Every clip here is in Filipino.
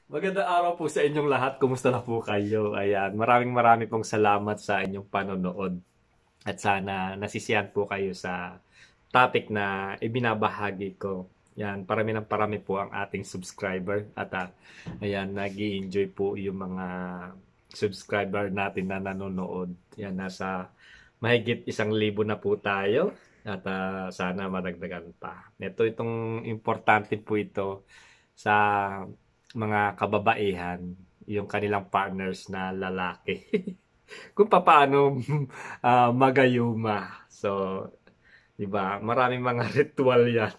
Magandang araw po sa inyong lahat. Kumusta na po kayo? Ayan, maraming pong salamat sa inyong panonood. At sana nasisiyahan po kayo sa topic na ibinabahagi ko. Yan, parami po ang ating subscriber. At ayan, nag-i-enjoy po yung mga subscriber natin na nanonood. Yan, nasa mahigit 1,000 na po tayo. At sana madagdagan pa. Itong importante po ito sa mga kababaihan, yung kanilang partners na lalaki. Kung papaano magayuma. So, 'di ba? Maraming mga ritual 'yan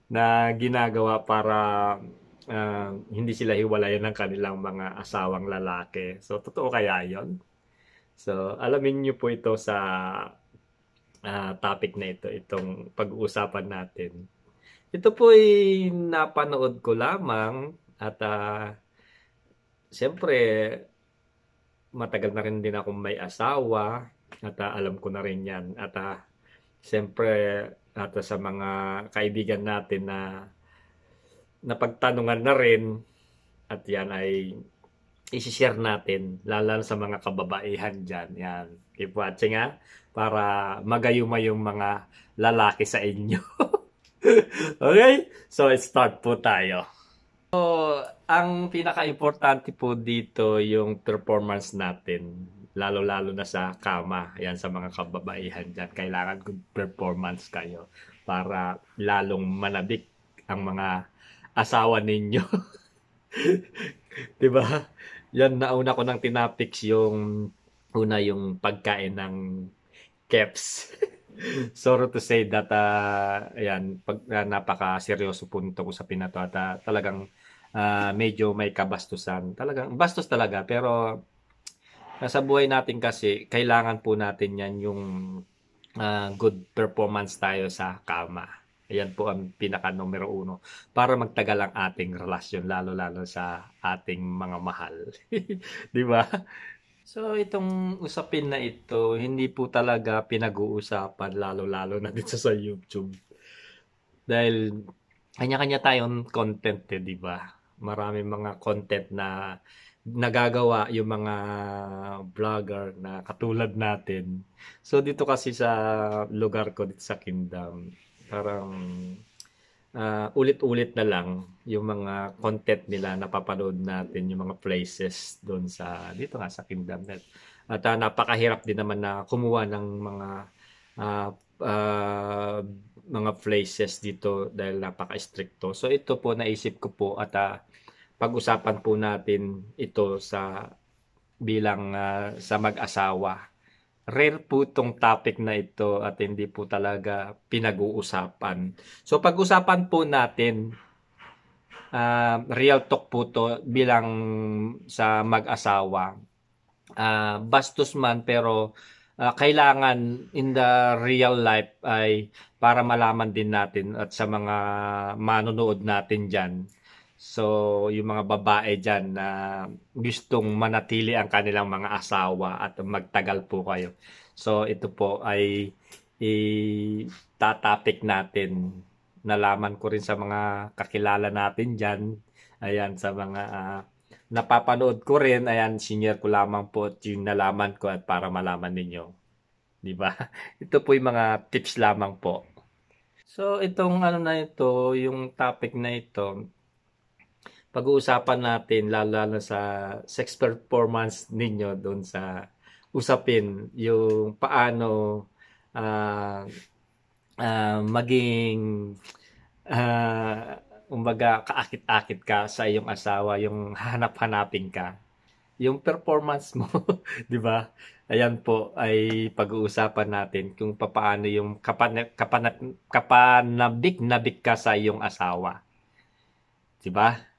na ginagawa para hindi sila hiwalayan ng kanilang mga asawang lalaki. So, totoo kaya 'yon? So, alamin niyo po ito sa topic na ito, itong pag-uusapan natin. Ito po ay napanood ko lamang at siyempre matagal na rin din akong may asawa at alam ko na rin yan. At siyempre at sa mga kaibigan natin na napagtanungan na rin at yan ay isi-share natin lalo sa mga kababaihan dyan. Yan. Keep watching para magayuma yung mga lalaki sa inyo. Okay? So, start po tayo. So, ang pinaka-importante po dito yung performance natin. Lalo-lalo na sa kama. Ayan, sa mga kababaihan dyan. Kailangan good performance kayo para lalong manabik ang mga asawa ninyo. Diba? Yan, nauna ko nang tinapix yung yung pagkain ng keps. Sorry to say that, ayan, napaka-seryoso po nitong usapin na 'to at talagang medyo may kabastusan. Talagang bastos talaga pero sa buhay natin kasi kailangan po natin 'yan yung good performance tayo sa kama. Ayan po ang pinaka numero uno para magtagal ang ating relasyon lalo-lalo sa ating mga mahal. 'Di ba? So, itong usapin na ito, hindi po talaga pinag-uusapan lalo-lalo na dito sa YouTube. Dahil kanya-kanya tayong content, 'di ba? Maraming mga content na nagagawa yung mga vlogger na katulad natin. So, dito kasi sa lugar ko dito sa Kingdom, parang ulit-ulit na lang yung mga content nila napapanood natin, yung mga places doon sa dito nga sa Kingdom Net. At napakahirap din naman na kumuha ng ah, ah, mga places dito dahil napaka-stricto. So ito po naisip ko po at pag-usapan po natin ito sa bilang sa mag-asawa. Rare po itong topic na ito at hindi po talaga pinag-uusapan. So pag-usapan po natin, real talk po to bilang sa mag-asawa. Bastos man pero kailangan in the real life ay para malaman din natin at sa mga manonood natin dyan. So, yung mga babae dyan na gustong manatili ang kanilang mga asawa at magtagal po kayo. So, ito po ay itatapik natin. Nalaman ko rin sa mga kakilala natin dyan. Ayan, sa mga napapanood ko rin. Ayan, senior ko lamang po at yung nalaman ko at para malaman ninyo. Di ba? Ito po yung mga tips lamang po. So, itong ano na ito, yung topic na ito, pag-uusapan natin lalo sa sex performance ninyo doon sa usapin yung paano ah, maging kumbaga kaakit-akit ka sa iyong asawa, yung hanap-hanapin ka, yung performance mo, 'di ba? Ayan po ay pag-uusapan natin kung paano yung kapanabik-nabik ka sa iyong asawa, 'di ba?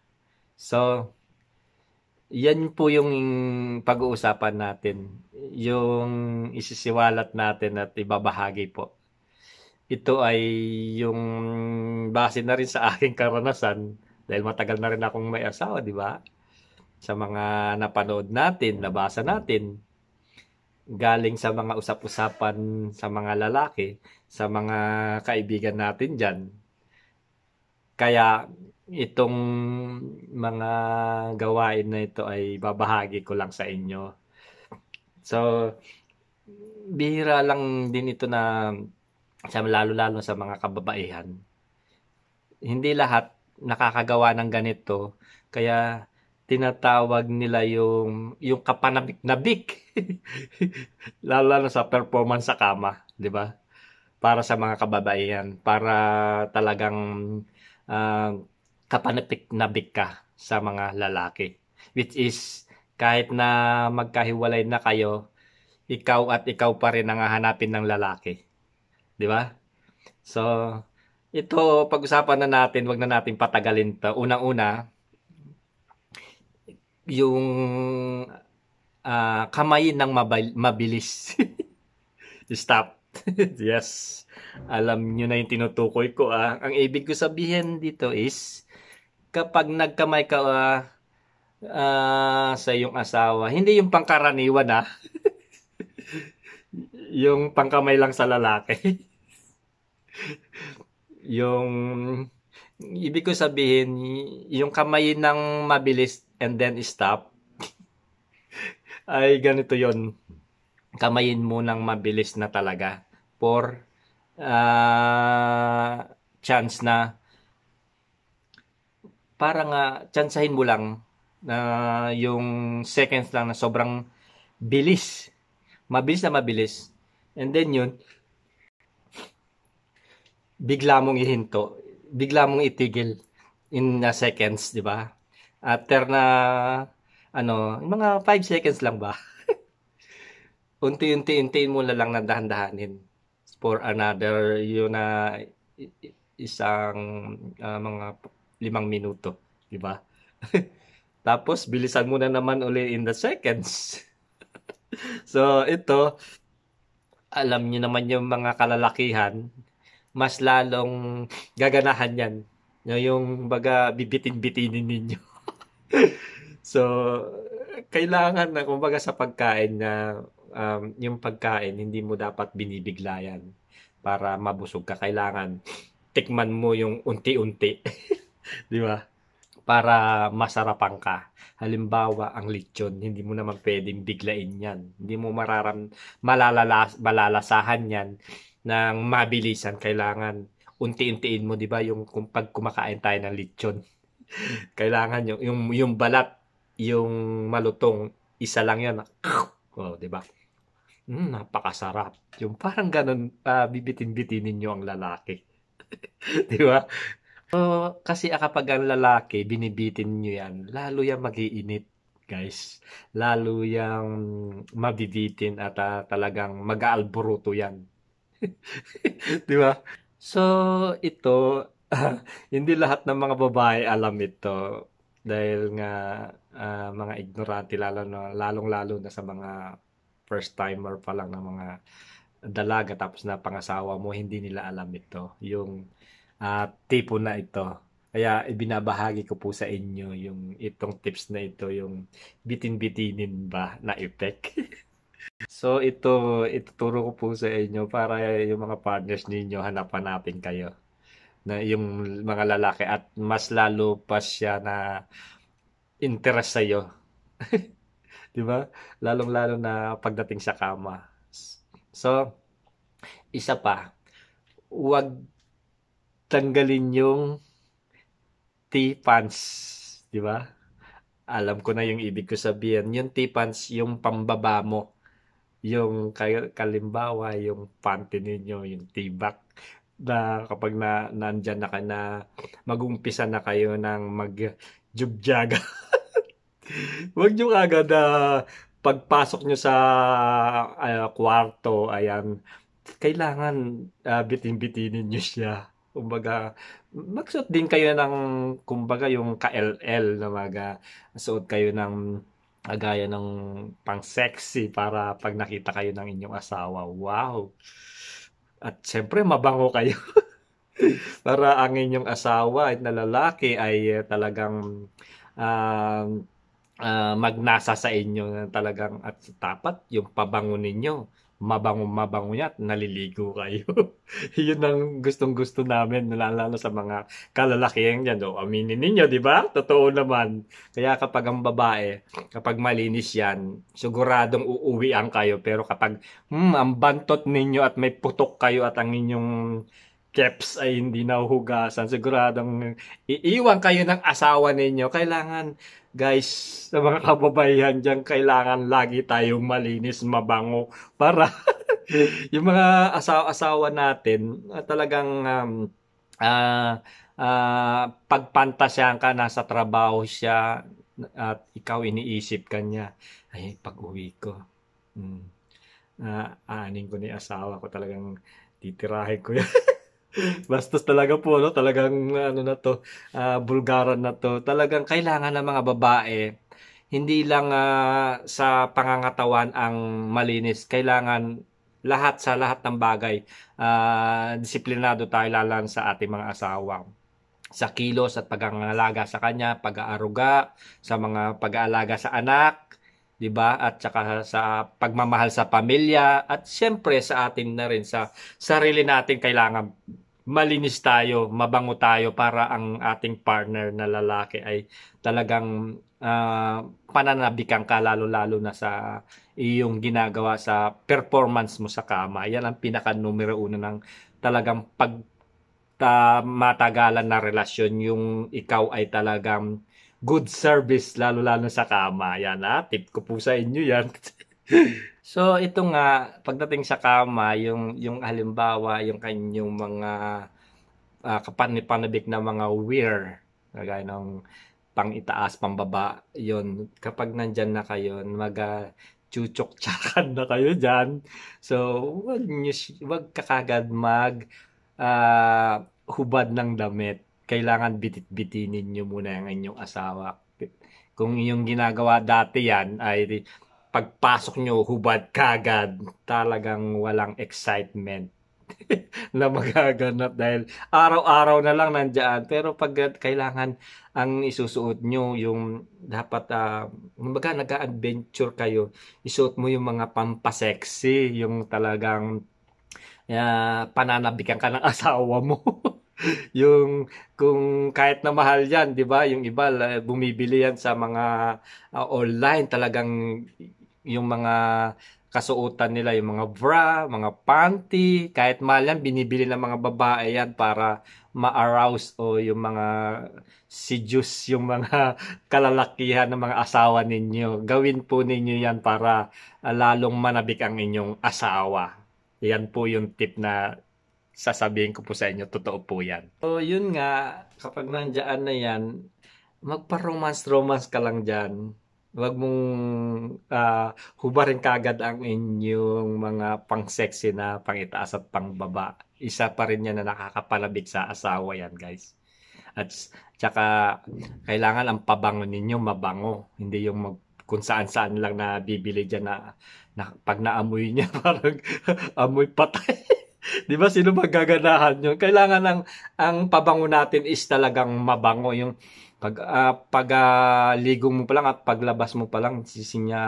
So, yan po yung pag-uusapan natin. Yung isisiwalat natin at ibabahagi po. Ito ay yung base na rin sa aking karanasan dahil matagal na rin akong may asawa, di ba? Sa mga napanood natin, nabasa natin, galing sa mga usap-usapan sa mga lalaki, sa mga kaibigan natin dyan. Kaya itong mga gawain na ito ay babahagi ko lang sa inyo. So, bihira lang din ito na lalo-lalo sa mga kababaihan. Hindi lahat nakakagawa ng ganito, kaya tinatawag nila yung kapanabik-nabik. Lalo-lalo sa performance sa kama, 'di ba? Para sa mga kababaihan, para talagang ah, kapanabik-nabik ka sa mga lalaki. Which is kahit na magkahiwalay na kayo, ikaw at ikaw pa rin ang hahanapin ng lalaki, 'di ba? So, ito pag-usapan na natin, 'wag na nating patagalin 'to. Unang-una, yung kamay ng mabilis. Stop. Yes. Alam niyo na yung tinutukoy ko, ah. Ang ibig ko sabihin dito is kapag nagkamay ka sa iyong asawa, hindi yung pangkaraniwan, ah. Yung pangkamay lang sa lalaki. Yung ibig ko sabihin, yung kamay ng mabilis and then stop, ay ganito yon. Kamayin mo ng mabilis na talaga for chance na para nga tsansahin mo lang na yung seconds lang na sobrang bilis. Mabilis na mabilis. And then yun, bigla mong ihinto. Bigla mong itigil in seconds, di ba? After na, mga 5 seconds lang ba? Unti-unti-untiin mo na lang na dahan-dahanin for another yun na isang mga 5 minuto, di ba? Tapos bilisan mo na naman uli in the seconds. So ito, alam niyo naman yung mga kalalakihan, mas lalong gaganahan yan. Yung baga bibitin-bitinin ninyo. So, kailangan na kumbaga sa pagkain na yung pagkain hindi mo dapat binibiglayan para mabusog ka. Kailangan tikman mo yung unti-unti, 'di ba? Para masarapan ka. Halimbawa, ang lechon, hindi mo naman pwedeng biglain 'yan. Hindi mo malalasahan 'yan ng mabilisan. Kailangan unti-untiin mo, 'di ba? Yung kung pag kumakain tayo ng lechon, kailangan yung balat, yung malutong, isa lang 'yan. Oh, 'di ba? Napakasarap. Yung parang ganun, bibitin-bitinin niyo ang lalaki, 'di ba? Kasi kapag ang lalaki binibitin niyo 'yan, lalo 'yang mag-iinit, guys. Lalo 'yang mabibitin at talagang mag-aalburuto 'yan, 'di ba? So, ito, hindi lahat ng mga babae alam ito dahil nga mga ignorante lalong-lalo na sa mga first timer pa lang ng mga dalaga tapos na pangasawa mo, hindi nila alam ito, yung tipo na ito. Kaya ibinabahagi ko po sa inyo yung itong tips na ito, yung bitin-bitinin ba na effect. So ito, ituturo ko po sa inyo para yung mga partners ninyo hanap-hanapin kayo na yung mga lalaki at mas lalo pa siya na interest sa iyo, 'di ba? Lalong-lalo na pagdating sa kama. So, isa pa, huwag tanggalin yung T-pants, 'di ba? Alam ko na yung ibig ko sabihin. Yung T-pants, yung pambaba mo. Yung kalimbawa, yung panty ninyo, yung T-back, na kapag nandyan na ka na, mag-umpisa na kayo ng mag-jubjaga. Huwag nyo agad pagpasok nyo sa kwarto, ayan, kailangan bitin-bitinin nyo siya. Kumbaga, magsuot din kayo ng, kumbaga, yung ka-LL na suot kayo ng gaya ng pang-sexy para pag nakita kayo ng inyong asawa. Wow! At syempre, mabango kayo. Para ang inyong asawa at na lalaki ay talagang magnasa sa inyo na talagang at tapat yung pabango ninyo. mabango-mabango niya at naliligo kayo. Yun ang gustong-gusto namin, lalo sa mga kalalakihan dyan. O, aminin ninyo, di ba? Totoo naman. Kaya kapag ang babae, kapag malinis yan, siguradong uuwian kayo. Pero kapag ang bantot ninyo at may putok kayo at ang inyong keps ay hindi nahuhugasan, siguradong iiwan kayo ng asawa ninyo. Kailangan, guys, sa mga kababaihan dyan, kailangan lagi tayong malinis, mabango para yung mga asawa natin, talagang pagpantasyan ka, nasa trabaho siya at ikaw iniisip ka niya, ay pag-uwi ko, aanin ko ni asawa ko, talagang titirahin ko yan. Bastos talaga po, no? Talagang ano na to, bulgaran na to. Talagang kailangan ng mga babae, hindi lang sa pangangatawan ang malinis. Kailangan lahat sa lahat ng bagay, disiplinado tayo lalo sa ating mga asawa. Sa kilos at pag-aalaga sa kanya, pag-aaruga, sa mga pag-aalaga sa anak, 'di ba? At saka sa pagmamahal sa pamilya at siyempre sa atin na rin sa sarili natin, kailangan malinis tayo, mabango tayo para ang ating partner na lalaki ay talagang pananabikan ka, lalo-lalo na sa iyong ginagawa sa performance mo sa kama. Yan ang pinaka numero uno ng talagang matagalan na relasyon, yung ikaw ay talagang good service, lalo-lalo sa kama. Yan tip ko po sa inyo yan. So ito nga, pagdating sa kama, yung halimbawa, yung kanyang mga kapanipanadik na mga wear, kagaya ng pang-itaas, pang-baba, yun, kapag nandyan na kayo, chuchok-tsakan na kayo dyan. So, wag kakagad hubad ng damit. Kailangan bitit-bitinin nyo muna ang inyong asawa. Kung yung ginagawa dati yan, ay pagpasok nyo, hubad kagad. Talagang walang excitement na magaganap dahil araw-araw na lang nandiyan. Pero pag kailangan ang isusuot nyo, yung dapat, kumbaga nag-adventure kayo, isuot mo yung mga pampasexy, yung talagang pananabikan ka ng asawa mo. Yung kung kahit na mahal yan, 'di ba? Yung iba bumibili yan sa mga online, talagang yung mga kasuotan nila, yung mga bra, mga panty, kahit mahal yan, binibili ng mga babae yan para ma-arouse o yung mga seduce yung mga kalalakihan ng mga asawa ninyo. Gawin po ninyo yan para lalong manabik ang inyong asawa. Yan po yung tip na sasabihin ko po sa inyo, totoo po yan. So, yun nga, kapag nandiyan na yan, magpa-romance-romance ka lang dyan. Huwag mong hubarin kagad ang inyong mga pang-sexy na pang-itaas at pang-baba. Isa pa rin yan na nakakapalabik sa asawa yan, guys. At tsaka, kailangan ang pabango ninyo mabango. Hindi yung kung saan-saan lang na bibili dyan na pag naamoy niya, parang amoy patay. Di ba, sino magaganahan yun? Kailangan ang pabango natin is talagang mabango. Yung ligo mo pa lang at paglabas mo pa lang, sisinya,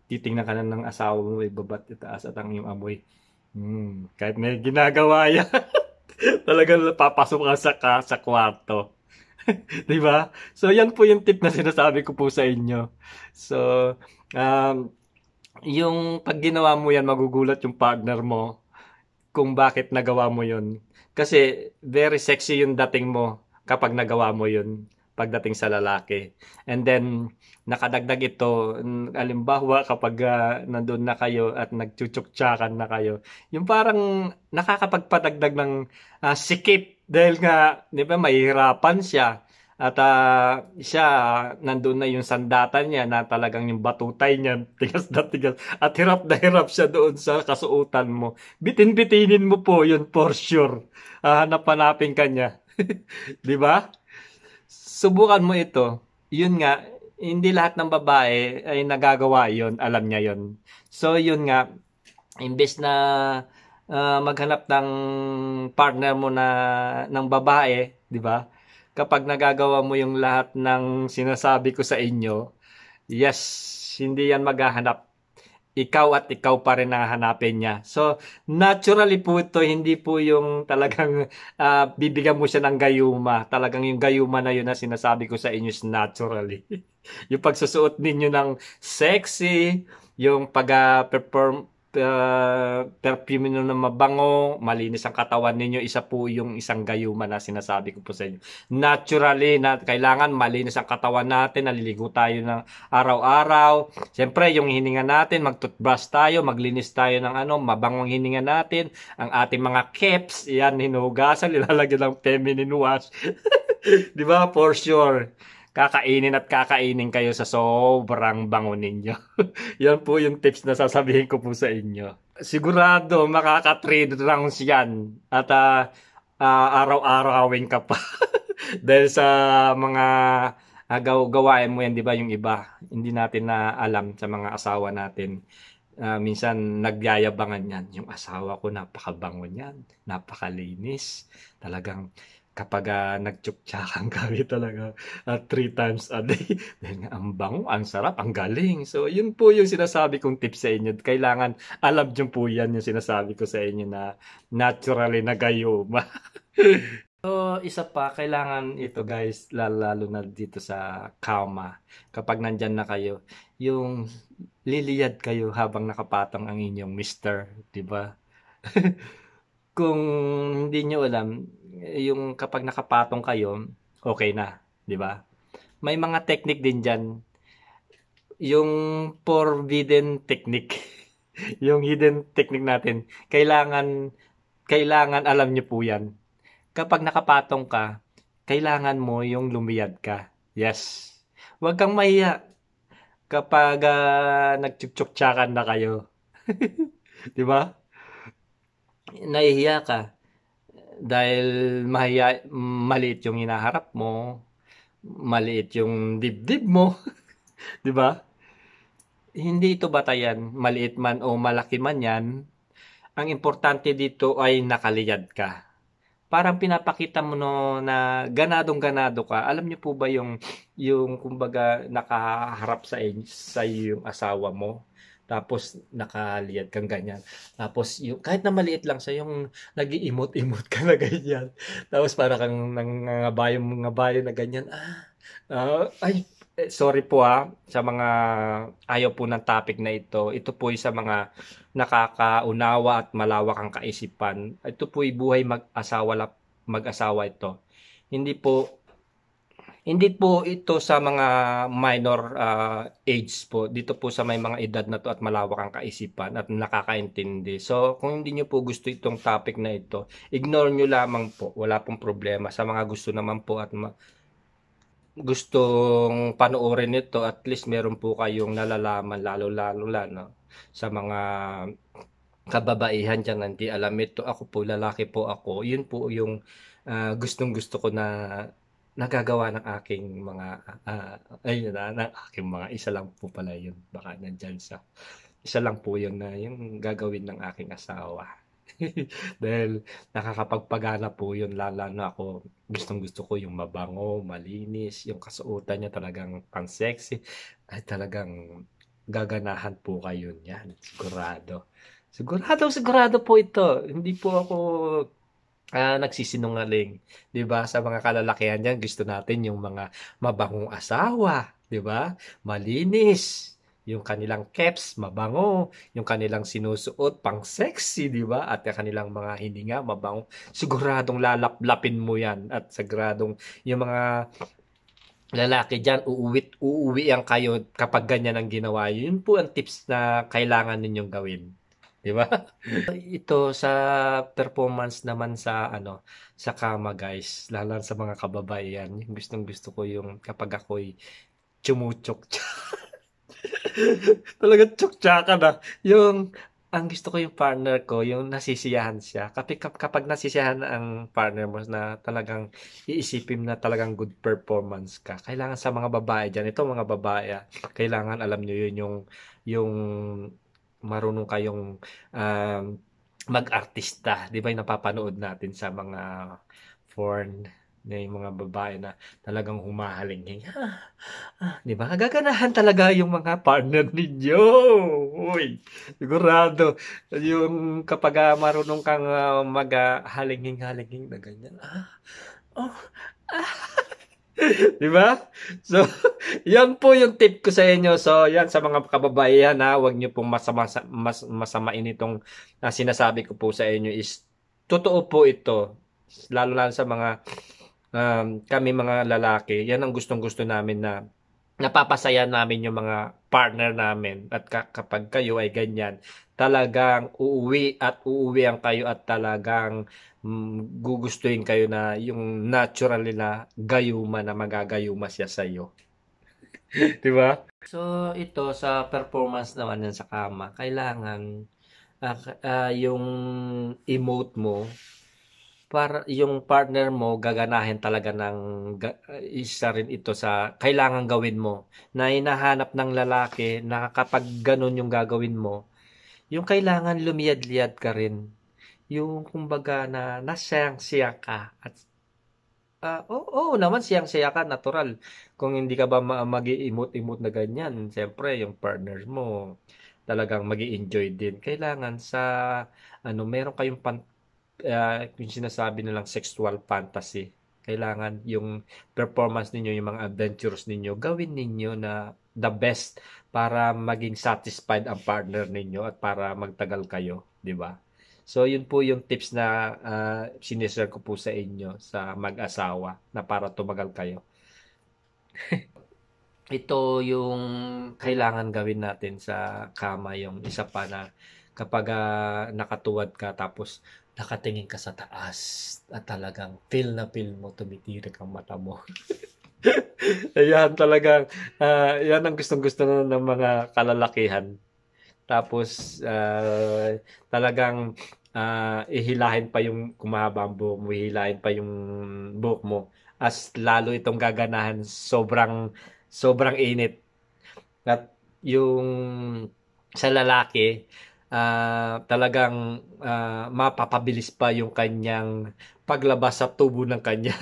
titingnan ka na ng asawa mo, ibabat itaas at ang yung amoy. Kahit may ginagawa yan, talagang papasok ka sa kwarto. Di ba? So, yan po yung tip na sinasabi ko po sa inyo. So, yung pag ginawa mo yan, magugulat yung partner mo kung bakit nagawa mo yun. Kasi very sexy yung dating mo kapag nagawa mo yun pagdating sa lalaki. And then, nakadagdag ito, alimbawa kapag nandun na kayo at nagchuchuktsakan na kayo, yung parang nakakapagpadagdag ng sikip dahil nga, di ba, mahihirapan siya. At siya, nandun na yung sandatan niya na talagang yung batutay niya, tigas na tigas. At hirap na hirap siya doon sa kasuotan mo. Bitin-bitinin mo po yun for sure. Hanap-hanapin ka niya. Di ba? Subukan mo ito. Yun nga, hindi lahat ng babae ay nagagawa yun. Alam niya yun. So, yun nga, imbes na maghanap ng partner mo ng babae, di ba? Kapag nagagawa mo yung lahat ng sinasabi ko sa inyo, yes, hindi yan maghahanap. ikaw at ikaw pa rin ang hahanapin niya. So, naturally po ito, hindi po yung talagang bibigyan mo siya ng gayuma. Talagang yung gayuma na yun na sinasabi ko sa inyo is naturally. Yung pagsusuot ninyo ng sexy, yung pag-perform perfume nyo na mabango, malinis ang katawan ninyo, isa po yung isang gayuma na sinasabi ko po sa inyo. Naturally, na kailangan malinis ang katawan natin, naliligo tayo ng araw-araw. Siyempre, yung hininga natin, mag-toothbrush tayo, maglinis tayo ng mabangong hininga natin. Ang ating mga caps, yan, hinugasan, nilalagyan ng feminine wash. Di ba? For sure. Kakainin at kakainin kayo sa sobrang bango ninyo. Yan po yung tips na sasabihin ko po sa inyo. Sigurado makaka-3 rounds yan. At araw-arawin ka pa. Dahil sa mga gawain mo yan, di ba, yung iba, hindi natin na alam sa mga asawa natin. Minsan nagyayabangan yan. Yung asawa ko, napakabango niyan, napakalinis. Talagang kapag nagtsuktsakan kami talaga 3 times a day. Dahil nga ang bango, ang sarap, ang galing. So, yun po yung sinasabi kong tips sa inyo. Kailangan alam nyo po yan yung sinasabi ko sa inyo na naturally na gayuma. So, isa pa, kailangan ito guys, lalo na dito sa kama. Kapag nandyan na kayo, yung liliyad kayo habang nakapatong ang inyong mister, di ba? Kung hindi nyo alam, yung kapag nakapatong kayo, okay na, di ba? May mga technique din dyan, yung forbidden technique, yung hidden technique natin, kailangan alam nyo po yan. Kapag nakapatong ka, kailangan mo yung lumiyad ka. Yes. Huwag kang mahiya kapag nagtsuktsuktsakan na kayo. Di ba? Nahihiya ka dahil maliit yung hinaharap mo, maliit yung dibdib mo, 'di ba? Hindi ito batayan, maliit man o malaki man 'yan. Ang importante dito ay nakaliyad ka. Parang pinapakita mo no na ganadong-ganado ka. Alam niyo po ba yung kumbaga nakaharap sa iyo yung asawa mo? Tapos nakaliyad kang ganyan. Tapos yung kahit na maliit lang sa yung nag-iimot-imot ka na ganyan. Tapos para kang nangangabayo na ganyan. Ay, sorry po sa mga ayaw po ng topic na ito. Ito po sa mga nakakaunawa at malawak ang kaisipan. Ito po ay buhay mag-asawa ito. Hindi po ito sa mga minor age po. Dito po sa may mga edad na to at malawak ang kaisipan at nakakaintindi. So, kung hindi nyo po gusto itong topic na ito, ignore nyo lamang po. Wala pong problema. Sa mga gusto naman po at gustong panoorin ito, at least meron po kayong nalalaman lalo-lalo no, sa mga kababaihan dyan, hindi alam ito. Ako po, lalaki po ako. Yun po yung gustong-gusto ko na nagagawa ng aking mga ayun ng aking mga isa lang po pala yun. Baka nandyan sa isa lang po yun na yung gagawin ng aking asawa. Dahil nakakapagpagana po yun, lalo na ako, gustong-gusto ko yung mabango, malinis, yung kasuotan niya talagang pang-sexy, ay talagang gaganahan po kayo niyan, sigurado. Sigurado po ito. Hindi po ako nagsisinungaling, 'di ba? Sa mga kalalakihan diyan, gusto natin yung mga mabangong asawa, 'di ba? Malinis, yung kanilang keps mabango, yung kanilang sinusuot pang sexy, 'di ba? At yung kanilang mga hininga mabango. Siguradong lalaplapin mo 'yan at siguradong yung mga lalaki diyan uuwian kayo kapag ganyan ang ginawa. Yun po ang tips na kailangan ninyong gawin. 'Di ba? Ito sa performance naman sa sa kama guys, lalo sa mga kababaihan, yung gustong-gusto ko yung kapag ako'y tsumutsok. Talagang tsuktsakan na. Yung ang gusto ko yung partner ko, yung nasisiyahan siya. Kapag nasisiyahan ang partner mo na talagang iisipin na talagang good performance ka. Kailangan sa mga babae diyan, ito mga babae, kailangan alam niyo yun yung marunong kayong mag-artista. 'Di ba yung napapanood natin sa mga porn? May mga babae na talagang humahalingking. 'Di ba? Gaganahan talaga yung mga partner ninyo. Uy, sigurado yung kapag marunong kang halinging-halingking na ganyan. Oh, ah. 'Di ba? So, yan po yung tip ko sa inyo. So, yan sa mga kababaihan ha, huwag niyo pong masamain itong sinasabi ko po sa inyo is totoo po ito. Lalo sa mga kami mga lalaki, yan ang gustong-gusto namin na napapasaya namin yung mga partner namin at kapag kayo ay ganyan, talagang uuwian kayo at talagang gugustuhin kayo na yung natural na gayuma na magagayuma siya sa iyo. 'Di ba? So ito sa performance naman yan sa kama, kailangan yung emote mo para yung partner mo gaganahin talaga ng isa rin ito sa kailangan gawin mo na hinahanap ng lalaki na kapag ganun yung gagawin mo, yung kailangan lumiyad-liyad ka rin. Yung kumbaga na nasyang-siya ka at oo naman siyang-siya ka natural. Kung hindi ka ba mag-i-emote-emote na ganyan, siyempre yung partner mo talagang mag-i-enjoy din. Kailangan sa meron kayong yung sinasabi nilang sexual fantasy. Kailangan yung performance ninyo, yung mga adventures ninyo, gawin ninyo na the best para maging satisfied ang partner ninyo at para magtagal kayo, di ba? So, yun po yung tips na sinishare ko po sa inyo sa mag-asawa na para tumagal kayo. Ito yung kailangan gawin natin sa kama, yung isa pa na kapag nakatuwad ka tapos nakatingin ka sa taas at talagang feel na feel mo tumitirik ang mata mo. Ayan talagang yan ang gustong-gusto ng mga kalalakihan. Tapos talagang ihilahin pa yung kumahaba ang buhok mo, ihilahin pa yung buhok mo as lalo itong gaganahan sobrang init. At yung sa lalaki, talagang mapapabilis pa yung kanyang paglabas sa tubo ng kanya,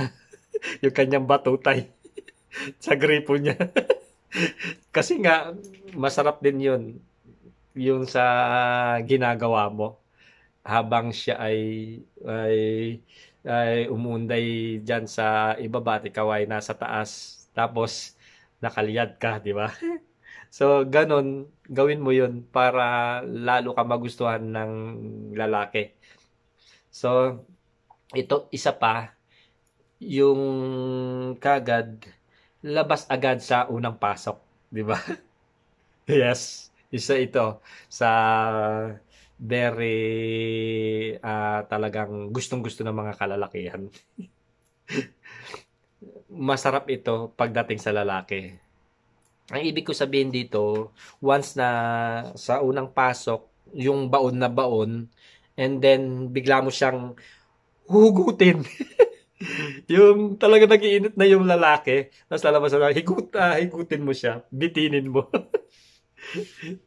yung kanyang batutay sa gripo niya. Kasi nga, masarap din yun, yung sa ginagawa mo habang siya ay, ay umunday dyan sa ibaba at ikaw ay nasa taas. Tapos, nakaliyad ka, di ba? So, ganun, gawin mo yun para lalo ka magustuhan ng lalaki. So, ito, isa pa, yung kagad, labas agad sa unang pasok. Di ba? Yes, isa ito sa very talagang gustong-gusto ng mga kalalakihan. Masarap ito pagdating sa lalaki. Ang ibig ko sabihin dito, once na sa unang pasok, yung baon na baon, and then bigla mo siyang hugutin. Yung talaga nagiinit na yung lalaki, tapos lalabas na higutin mo siya, bitinin mo.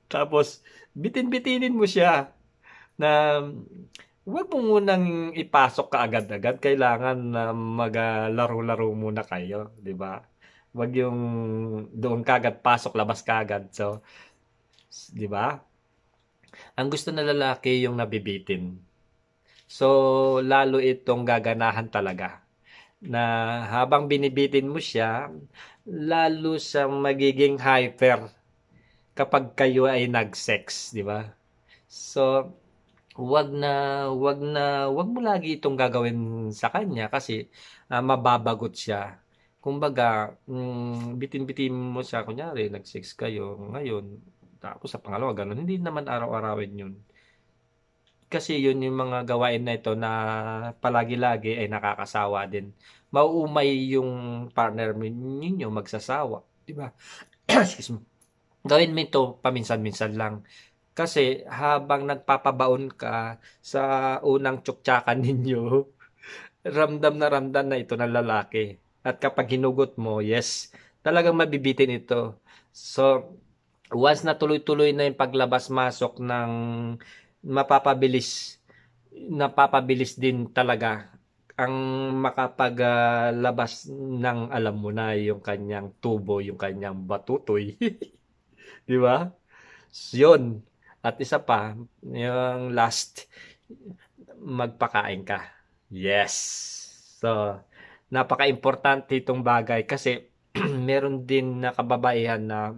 Tapos, bitin-bitinin mo siya na huwag mo munang ipasok ka agad-agad. Kailangan na maglaro-laro muna kayo, di ba? Huwag yung doon kagad pasok, labas kagad. So, di ba? Ang gusto na lalaki yung nabibitin. So, lalo itong gaganahan talaga na habang binibitin mo siya, lalo siyang magiging hyper kapag kayo ay nag-sex, di ba? So, wag mo lagi itong gagawin sa kanya kasi mababagot siya. Kumbaga, bitin-bitin mo siya, kunyari, nag-sex kayo ngayon, tapos sa pangalawa, ganun. Hindi naman araw-arawin yun. Kasi yun yung mga gawain na ito na palagi-lagi ay nakakasawa din. Mauumay yung partner ninyo magsasawa, di ba? Excuse me. Gawin mo ito paminsan-minsan lang. Kasi habang nagpapabaon ka sa unang tsuktsakan ninyo, ramdam na ito ng lalaki. At kapag hinugot mo, yes, talagang mabibitin ito. So, once na tuloy-tuloy na yung paglabas-masok ng mapapabilis, napapabilis din talaga ang makapaglabas ng alam mo na yung kanyang tubo, yung kanyang batutoy. Di ba? Yun. At isa pa, yung last, magpakain ka. Yes. So, napaka-importante itong bagay kasi meron din na kababaihan na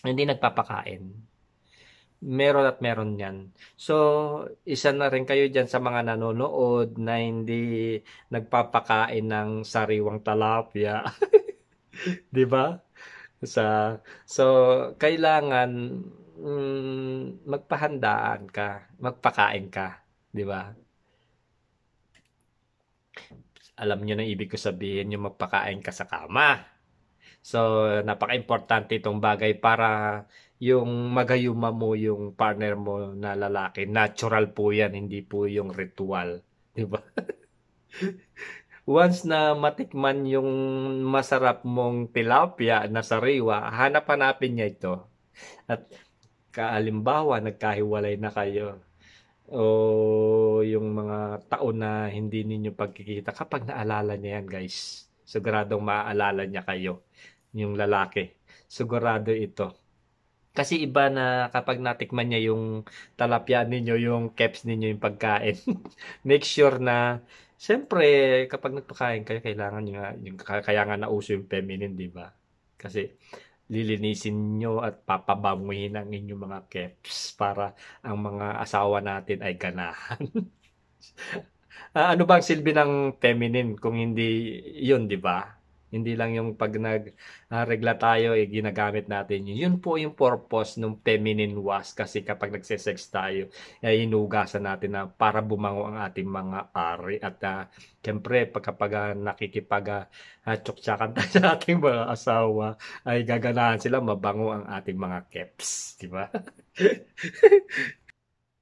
hindi nagpapakain. Meron at meron yan. So, isa na rin kayo dyan sa mga nanonood na hindi nagpapakain ng sariwang talapia. Di ba? Sa, so, kailangan magpahandaan ka, magpakain ka. Di ba? Alam nyo na ibig ko sabihin yung magpakain ka sa kama. So, napaka-importante itong bagay para yung magayuma mo yung partner mo na lalaki. Natural po yan, hindi po yung ritual. Di ba? Once na matikman yung masarap mong tilapia na sariwa, hanap-hanapin niya ito. At kaalimbawa, nagkahiwalay na kayo. O yung mga taon na hindi ninyo pagkikita. Kapag naalala niya yan, guys, siguradong maaalala niya kayo, yung lalaki. Sigurado ito. Kasi iba na kapag natikman niya yung talapia ninyo, yung keps ninyo, yung pagkain. Make sure na, siyempre, kapag nagpakain kayo, kailangan nyo nga, kaya nga nauso yung feminine, di ba? Kasi lilinisin nyo at papabanguhin ang inyong mga keps para ang mga asawa natin ay ganahan. Ano bang silbi ng feminine kung hindi yun, di ba? Hindi lang yung pag nagregla tayo, ginagamit natin yun. Yun po yung purpose ng feminine wash kasi kapag nagsesex tayo, hinugasan natin na para bumango ang ating mga ari. At siyempre, kapag nakikipag-tsuktsakan tayo sa ating mga asawa, ay gaganahan sila mabango ang ating mga keps. Di ba?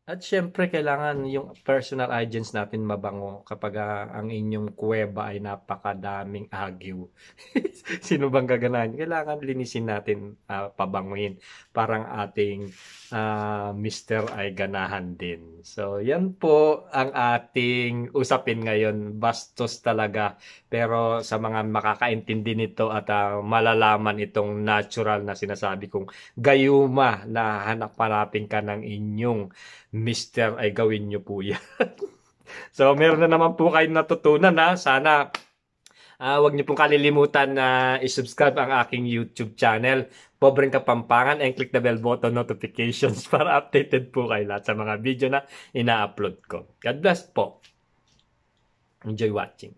At siyempre kailangan yung personal hygiene natin mabango kapag ang inyong kuweba ay napakadaming agyo. Sino bang gaganahan? Kailangan linisin natin, pabanguhin. Parang ating mister ay ganahan din. So, yan po ang ating usapin ngayon. Bastos talaga. Pero sa mga makakaintindi nito at malalaman itong natural na sinasabi kong gayuma na hanap-hanapin ka ng inyong mister ay gawin nyo po yan. So, meron na naman po kayong natutunan na. Sana wag niyo pong kalilimutan na i-subscribe ang aking YouTube channel, Pobreng Kapampangan, and click the bell button notifications para updated po kayo lahat sa mga video na ina-upload ko. God bless po. Enjoy watching.